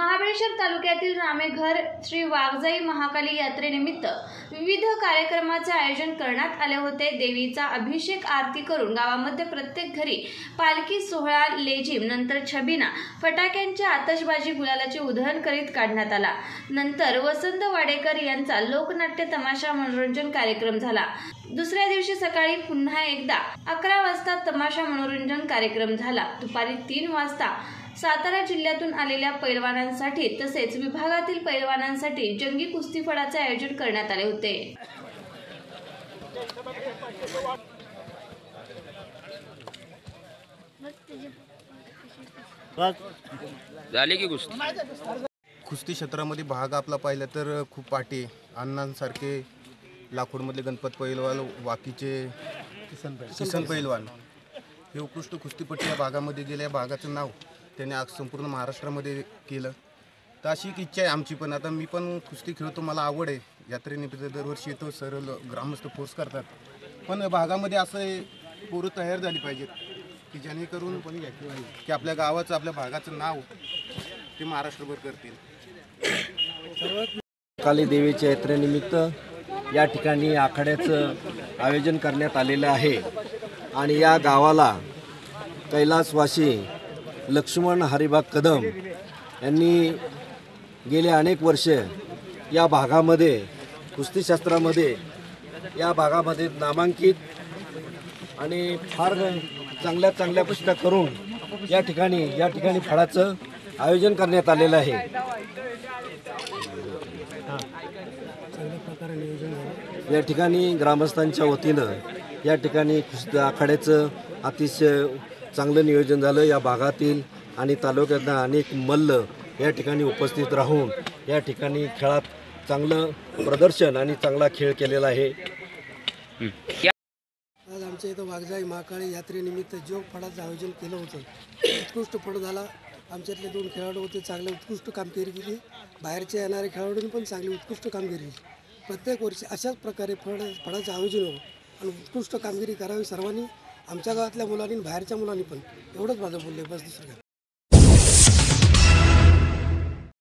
महाबळेश्वर तालुक्यातील रामेघर श्री वाघजाई महाकाली यात्रेनिमित्त विविध कार्यक्रमाचे आयोजन करण्यात आले होते। देवीचा अभिषेक आरती करून गावामध्ये प्रत्येक घरी पालखी सोहळा, लेझीम, नंतर छबिना, फटाक्यांची आतषबाजी, गुलालाची उधळण करीत काढण्यात आला। नंतर वसंत वाडेकर यांचा लोकनाट्य तमाशा मनोरंजन कार्यक्रम झाला। दुसऱ्या दिवशी सकाळी पुन्हा एकदा 11 वाजता तमाशा मनोरंजन कार्यक्रम झाला। दुपारी 3 वाजता सातारा जिल्ह्यातून आलेल्या पैलवानांसाठी तसेच विभागातील पैलवानांसाठी जंगी कुस्ती फडाचे आयोजन करण्यात आले होते। झाले की कुस्ती क्षेत्रामध्ये भाग आपला पाहिला तर खूप पाटे अण्णांसारखे लाखोडमधले गणपत पैलवान, वाकीचे किसन पैलवान हे उत्कृष्ट कुस्तीपटू या भागामध्ये गेल्या भागाचं नाव त्याने आज संपूर्ण महाराष्ट्रामध्ये केलं। तर अशी एक इच्छा आहे आमची पण। आता मी पण कुस्ती खेळतो, मला आवड आहे। यात्रेनिमित्त दरवर्षी येतो, सरळ ग्रामस्थ फोर्स करतात, पण भागामध्ये असं पोरं तयार झाली पाहिजेत की जेणेकरून पण की आपल्या गावाचं, आपल्या भागाचं नाव ते महाराष्ट्रभर करतील। काली देवीच्या यात्रेनिमित्त या ठिकाणी आखाड्याचं आयोजन करण्यात आलेलं आहे आणि या गावाला कैलासवासी लक्ष्मण हरिभाग कदम यांनी गेले अनेक वर्ष या भागामध्ये कुस्तीशास्त्रामध्ये या भागामध्ये नामांकित आणि फार चांगल्या पुस्तक करून या ठिकाणी फळाचं आयोजन करण्यात आलेलं आहे। या ठिकाणी ग्रामस्थांच्या वतीनं या ठिकाणी कुस्ती आखाड्याचं अतिशय चांगलं नियोजन झालं। या भागातील आणि तालुक्यातल्या अनेक मल्ल या ठिकाणी उपस्थित राहून या ठिकाणी खेळात चांगलं प्रदर्शन आणि चांगला खेळ केलेला आहे। आज आमच्या इथं वाघजाई महाकाली यात्रेनिमित्त जोग फडाचं आयोजन केलं होतं। उत्कृष्ट फड झाला। आमच्यातले 2 खेळाडू होते, चांगले उत्कृष्ट कामगिरी केली। बाहेरचे येणारे खेळाडूंनी पण चांगली उत्कृष्ट कामगिरी केली। प्रत्येक वर्षी अशाच प्रकारे फडाचं आयोजन होतं आणि उत्कृष्ट कामगिरी करावी सर्वांनी, आमच्या गावातल्या मुलांनी, बाहेरच्या मुलांनी पण। एवढंच माझं बोलले, बस दुसरं